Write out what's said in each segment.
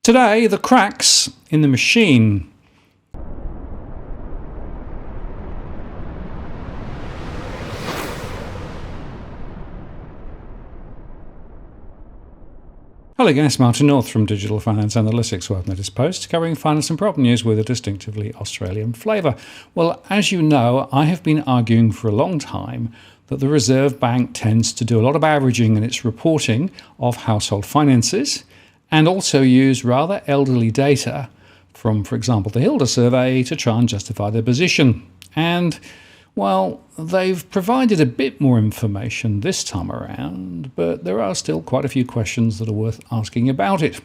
Today, the cracks in the machine. Hello again, it's Martin North from Digital Finance Analytics, World Notice Post, covering finance and prop news with a distinctively Australian flavour. Well, as you know, I have been arguing for a long time that the Reserve Bank tends to do a lot of averaging in its reporting of household finances and also use rather elderly data from, for example, the Hilda survey to try and justify their position. And, well, they've provided a bit more information this time around, but there are still quite a few questions that are worth asking about it.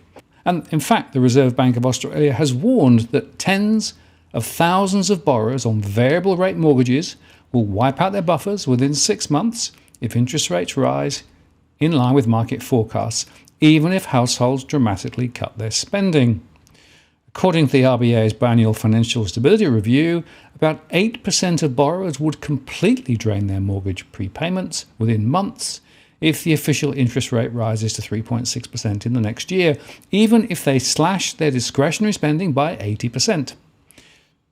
And in fact, the Reserve Bank of Australia has warned that tens of thousands of borrowers on variable rate mortgages will wipe out their buffers within 6 months if interest rates rise in line with market forecasts, even if households dramatically cut their spending. According to the RBA's biannual financial stability review, about 8% of borrowers would completely drain their mortgage prepayments within months if the official interest rate rises to 3.6% in the next year, even if they slash their discretionary spending by 80%.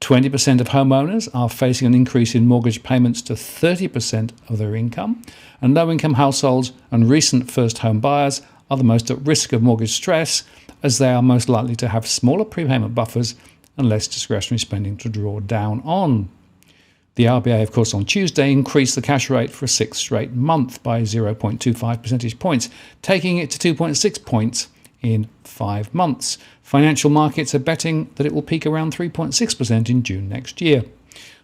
20% of homeowners are facing an increase in mortgage payments to 30% of their income, and low-income households and recent first home buyers are the most at risk of mortgage stress, as they are most likely to have smaller prepayment buffers and less discretionary spending to draw down on. The RBA, of course, on Tuesday increased the cash rate for a sixth straight month by 0.25 percentage points, taking it to 2.6 points in 5 months. Financial markets are betting that it will peak around 3.6% in June next year.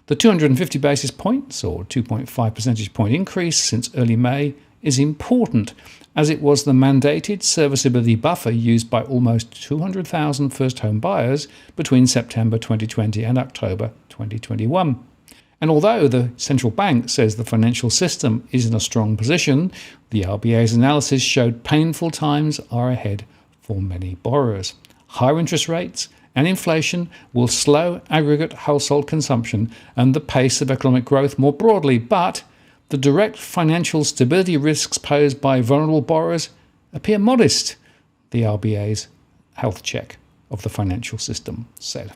The 250 basis points, or 2.5 percentage point increase since early May, is important, as it was the mandated serviceability buffer used by almost 200,000 first home buyers between September 2020 and October 2021. And although the central bank says the financial system is in a strong position, the RBA's analysis showed painful times are ahead for many borrowers. Higher interest rates and inflation will slow aggregate household consumption and the pace of economic growth more broadly, but the direct financial stability risks posed by vulnerable borrowers appear modest, the RBA's health check of the financial system said.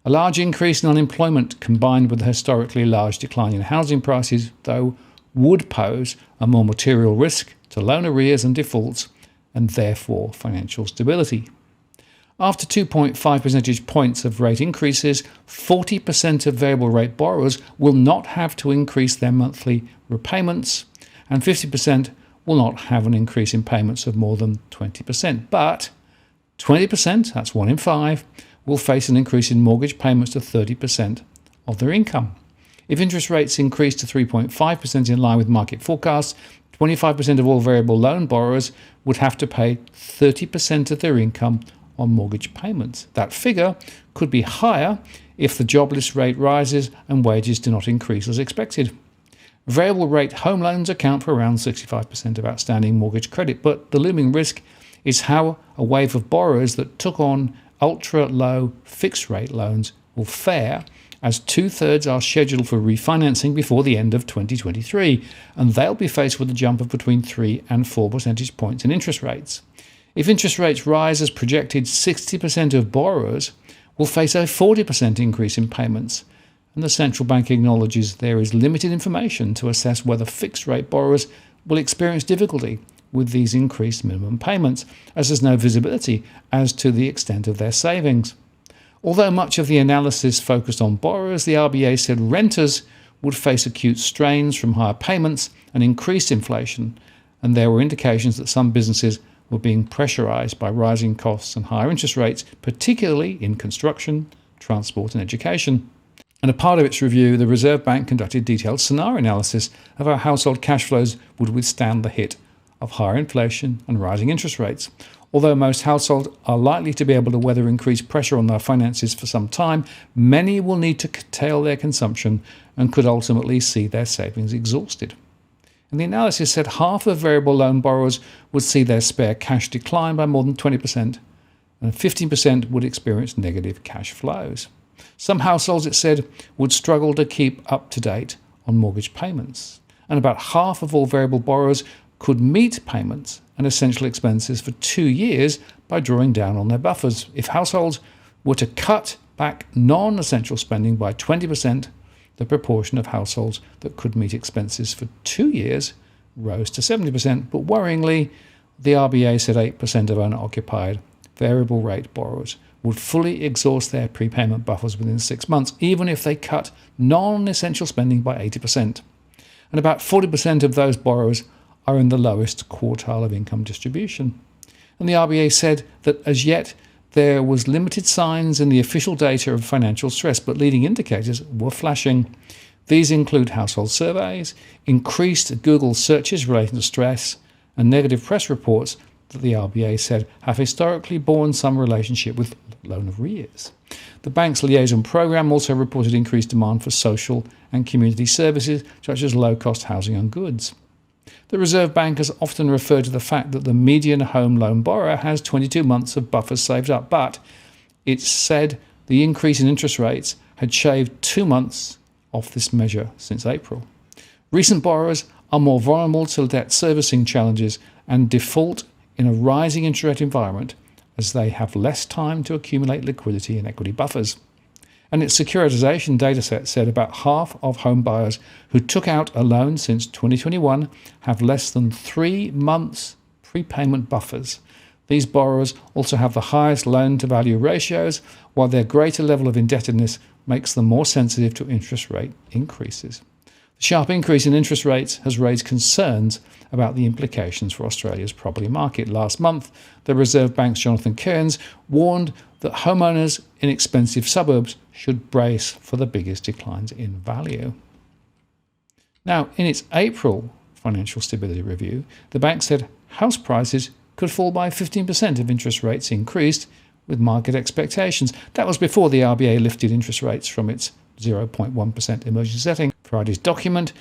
A large increase in unemployment combined with a historically large decline in housing prices, though, would pose a more material risk to loan arrears and defaults, and therefore financial stability. After 2.5 percentage points of rate increases, 40% of variable rate borrowers will not have to increase their monthly repayments, and 50% will not have an increase in payments of more than 20%. But 20%, that's 1 in 5, will face an increase in mortgage payments to 30% of their income. If interest rates increase to 3.5% in line with market forecasts, 25% of all variable loan borrowers would have to pay 30% of their income on mortgage payments. That figure could be higher if the jobless rate rises and wages do not increase as expected. Variable rate home loans account for around 65% of outstanding mortgage credit, but the looming risk is how a wave of borrowers that took on ultra-low fixed-rate loans will fare, as 2/3 are scheduled for refinancing before the end of 2023, and they'll be faced with a jump of between 3 and 4 percentage points in interest rates. If interest rates rise as projected, 60% of borrowers will face a 40% increase in payments, and the central bank acknowledges there is limited information to assess whether fixed-rate borrowers will experience difficulty with these increased minimum payments, as there's no visibility as to the extent of their savings. Although much of the analysis focused on borrowers, the RBA said renters would face acute strains from higher payments and increased inflation, and there were indications that some businesses were being pressurised by rising costs and higher interest rates, particularly in construction, transport and education. And a part of its review, the Reserve Bank conducted detailed scenario analysis of how household cash flows would withstand the hit of higher inflation and rising interest rates. Although most households are likely to be able to weather increased pressure on their finances for some time, many will need to curtail their consumption and could ultimately see their savings exhausted. And the analysis said half of variable loan borrowers would see their spare cash decline by more than 20%, and 15% would experience negative cash flows. Some households, it said, would struggle to keep up to date on mortgage payments, and about half of all variable borrowers could meet payments and essential expenses for 2 years by drawing down on their buffers. If households were to cut back non-essential spending by 20%, the proportion of households that could meet expenses for 2 years rose to 70%. But worryingly, the RBA said 8% of owner-occupied variable rate borrowers would fully exhaust their prepayment buffers within 6 months, even if they cut non-essential spending by 80%. And about 40% of those borrowers are in the lowest quartile of income distribution. And the RBA said that as yet there was limited signs in the official data of financial stress, but leading indicators were flashing. These include household surveys, increased Google searches relating to stress, and negative press reports that the RBA said have historically borne some relationship with loan arrears. The bank's liaison program also reported increased demand for social and community services, such as low-cost housing and goods. The Reserve Bank has often referred to the fact that the median home loan borrower has 22 months of buffers saved up, but it said the increase in interest rates had shaved 2 months off this measure since April. Recent borrowers are more vulnerable to debt servicing challenges and default in a rising interest rate environment, as they have less time to accumulate liquidity and equity buffers. And its securitization dataset said about half of home buyers who took out a loan since 2021 have less than 3 months prepayment buffers. These borrowers also have the highest loan-to-value ratios, while their greater level of indebtedness makes them more sensitive to interest rate increases. The sharp increase in interest rates has raised concerns about the implications for Australia's property market. Last month, the Reserve Bank's Jonathan Kearns warned that homeowners in expensive suburbs should brace for the biggest declines in value. Now, in its April financial stability review, the bank said house prices could fall by 15% if interest rates increased with market expectations. That was before the RBA lifted interest rates from its 0.1% emergency setting. Friday's document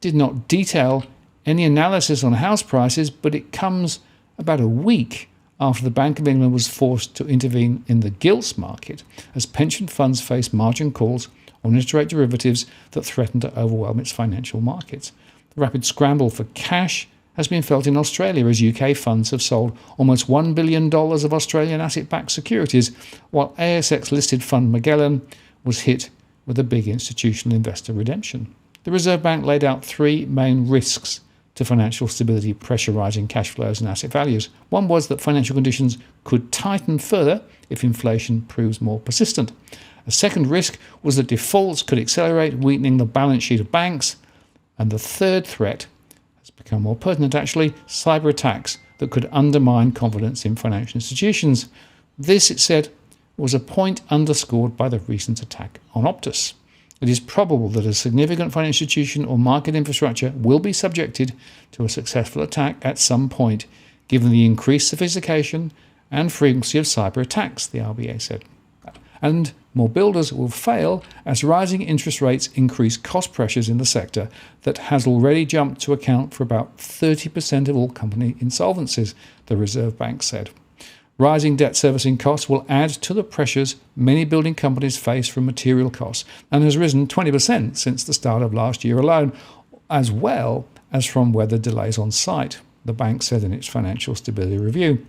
did not detail any analysis on house prices, but it comes about a week after the Bank of England was forced to intervene in the gilts market as pension funds face margin calls on interest rate derivatives that threaten to overwhelm its financial markets. The rapid scramble for cash has been felt in Australia as UK funds have sold almost $1 billion of Australian asset-backed securities, while ASX-listed fund Magellan was hit with a big institutional investor redemption. The Reserve Bank laid out 3 main risks to financial stability pressurising cash flows and asset values. One was that financial conditions could tighten further if inflation proves more persistent. A second risk was that defaults could accelerate, weakening the balance sheet of banks. And the third threat has become more pertinent, actually, cyber attacks that could undermine confidence in financial institutions. This, it said, was a point underscored by the recent attack on Optus. It is probable that a significant financial institution or market infrastructure will be subjected to a successful attack at some point, given the increased sophistication and frequency of cyber attacks, the RBA said. And more builders will fail as rising interest rates increase cost pressures in the sector that has already jumped to account for about 30% of all company insolvencies, the Reserve Bank said. Rising debt servicing costs will add to the pressures many building companies face from material costs and has risen 20% since the start of last year alone, as well as from weather delays on site, the bank said in its financial stability review.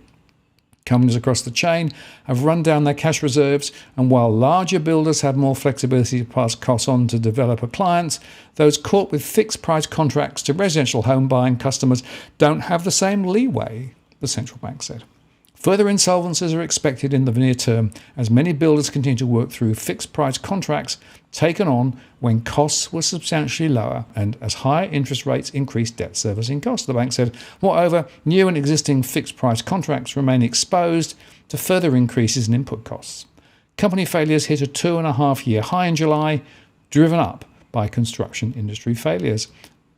Companies across the chain have run down their cash reserves, and while larger builders have more flexibility to pass costs on to developer clients, those caught with fixed-price contracts to residential home buying customers don't have the same leeway, the central bank said. Further insolvencies are expected in the near term as many builders continue to work through fixed-price contracts taken on when costs were substantially lower and as higher interest rates increased debt servicing costs, the bank said. Moreover, new and existing fixed-price contracts remain exposed to further increases in input costs. Company failures hit a 2.5-year high in July, driven up by construction industry failures,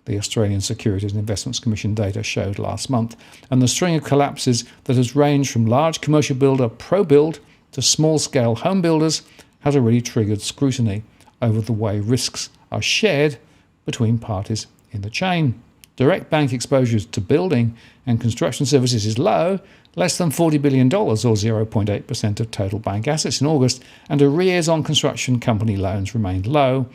the Australian Securities and Investments Commission data showed last month, and the string of collapses that has ranged from large commercial builder ProBuild to small-scale home builders has already triggered scrutiny over the way risks are shared between parties in the chain. Direct bank exposures to building and construction services is low, less than $40 billion or 0.8% of total bank assets in August, and arrears on construction company loans remained low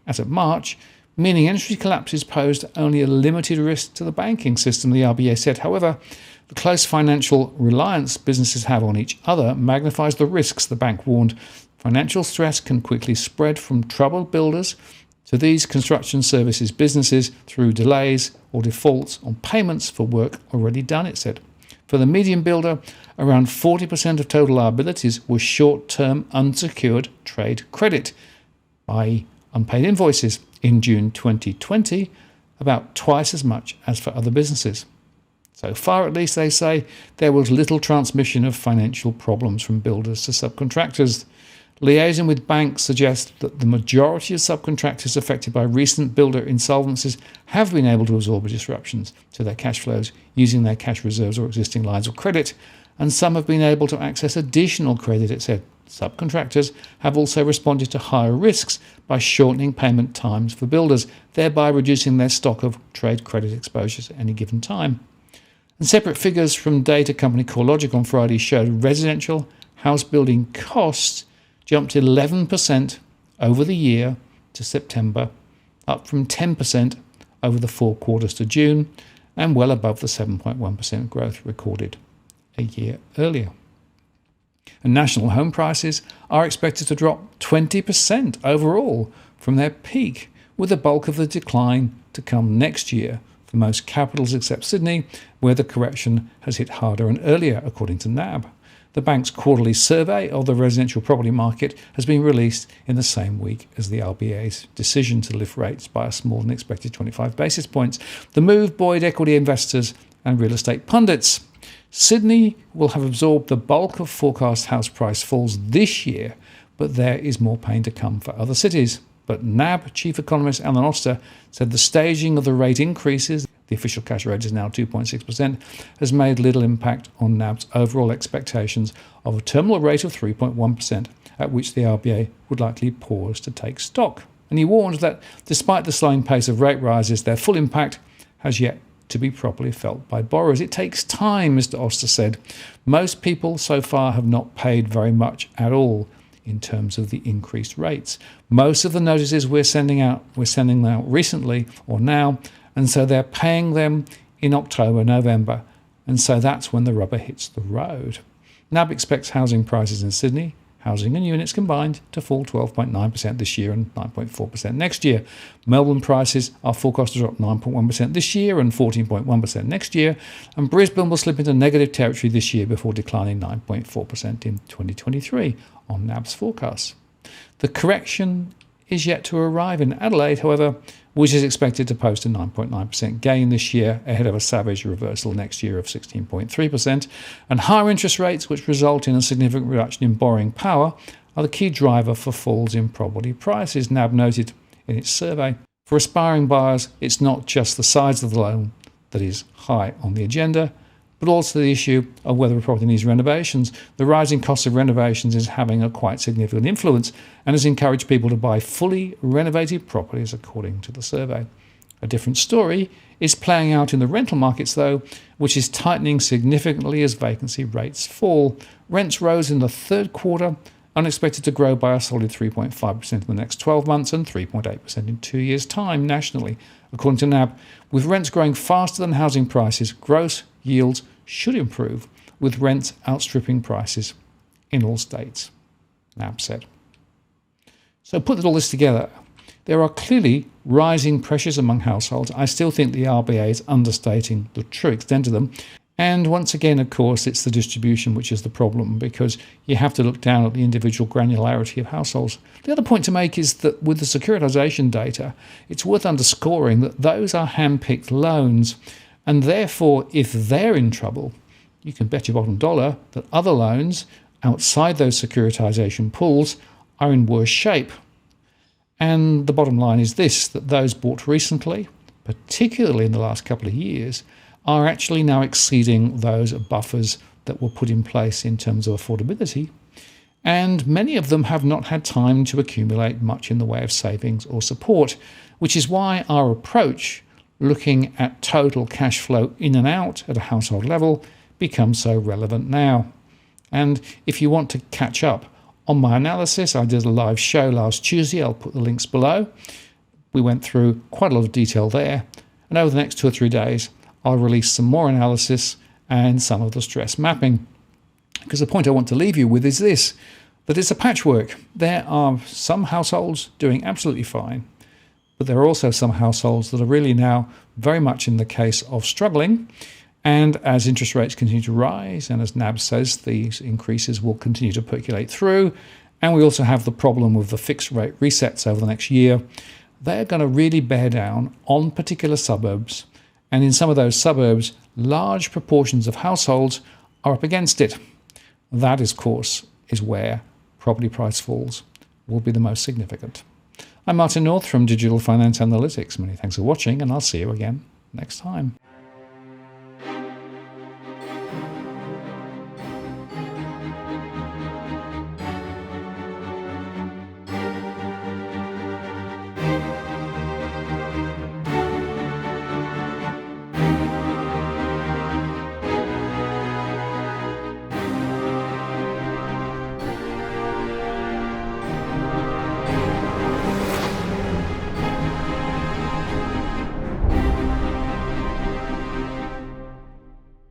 as of March, meaning industry collapses posed only a limited risk to the banking system, the RBA said. However, The close financial reliance businesses have on each other magnifies the risks, the bank warned. Financial stress can quickly spread from troubled builders to these construction services businesses through delays or defaults on payments for work already done, it said. For the medium builder, around 40% of total liabilities were short-term unsecured trade credit, i.e. unpaid invoices, in June 2020, about twice as much as for other businesses. So far, at least, they say, there was little transmission of financial problems from builders to subcontractors. Liaison with banks suggests that the majority of subcontractors affected by recent builder insolvencies have been able to absorb disruptions to their cash flows using their cash reserves or existing lines of credit, and some have been able to access additional credit, it said. Subcontractors have also responded to higher risks by shortening payment times for builders, thereby reducing their stock of trade credit exposures at any given time. And separate figures from data company CoreLogic on Friday showed residential house building costs jumped 11% over the year to September, up from 10% over the 4 quarters to June, and well above the 7.1% growth recorded a year earlier. And national home prices are expected to drop 20% overall from their peak, with the bulk of the decline to come next year for most capitals except Sydney, where the correction has hit harder and earlier, according to NAB. The bank's quarterly survey of the residential property market has been released in the same week as the RBA's decision to lift rates by a smaller than expected 25 basis points. The move buoyed equity investors and real estate pundits. Sydney will have absorbed the bulk of forecast house price falls this year, but there is more pain to come for other cities. But NAB chief economist Alan Oster said the staging of the rate increases, the official cash rate is now 2.6%, has made little impact on NAB's overall expectations of a terminal rate of 3.1%, at which the RBA would likely pause to take stock. And he warned that despite the slowing pace of rate rises, their full impact has yet to be properly felt by borrowers. It takes time, Mr. Oster said. Most people so far have not paid very much at all in terms of the increased rates. Most of the notices we're sending out recently or now, and so they're paying them in October, November, and so that's when the rubber hits the road. NAB expects housing prices in Sydney, housing and units combined, to fall 12.9% this year and 9.4% next year. Melbourne prices are forecast to drop 9.1% this year and 14.1% next year, and Brisbane will slip into negative territory this year before declining 9.4% in 2023 on NAB's forecasts. The correction is yet to arrive in Adelaide, however, which is expected to post a 9.9% gain this year ahead of a savage reversal next year of 16.3%, and higher interest rates, which result in a significant reduction in borrowing power, are the key driver for falls in property prices, NAB noted in its survey. For aspiring buyers, it's not just the size of the loan that is high on the agenda, but also the issue of whether a property needs renovations. The rising cost of renovations is having a quite significant influence and has encouraged people to buy fully renovated properties, according to the survey. A different story is playing out in the rental markets, though, which is tightening significantly as vacancy rates fall. Rents rose in the third quarter, unexpected to grow by a solid 3.5% in the next 12 months and 3.8% in 2 years' time nationally, according to NAB. With rents growing faster than housing prices, gross yields should improve, with rents outstripping prices in all states, NAB said. So put all this together, there are clearly rising pressures among households. I still think the RBA is understating the true extent of them. And once again, of course, it's the distribution which is the problem, because you have to look down at the individual granularity of households. The other point to make is that with the securitisation data, it's worth underscoring that those are hand-picked loans, and therefore, if they're in trouble, you can bet your bottom dollar that other loans outside those securitisation pools are in worse shape. And the bottom line is this, that those bought recently, particularly in the last couple of years, are actually now exceeding those buffers that were put in place in terms of affordability, and many of them have not had time to accumulate much in the way of savings or support, which is why our approach, looking at total cash flow in and out at a household level, becomes so relevant now. And if you want to catch up on my analysis, I did a live show last Tuesday. I'll put the links below. We went through quite a lot of detail there, and over the next 2 or 3 days, I'll release some more analysis and some of the stress mapping. Because the point I want to leave you with is this, that it's a patchwork. There are some households doing absolutely fine, but there are also some households that are really now very much in the case of struggling. And as interest rates continue to rise, and as NAB says, these increases will continue to percolate through, and we also have the problem with the fixed rate resets over the next year, they're going to really bear down on particular suburbs. And in some of those suburbs, large proportions of households are up against it. That, of course, is where property price falls will be the most significant. I'm Martin North from Digital Finance Analytics. Many thanks for watching, and I'll see you again next time.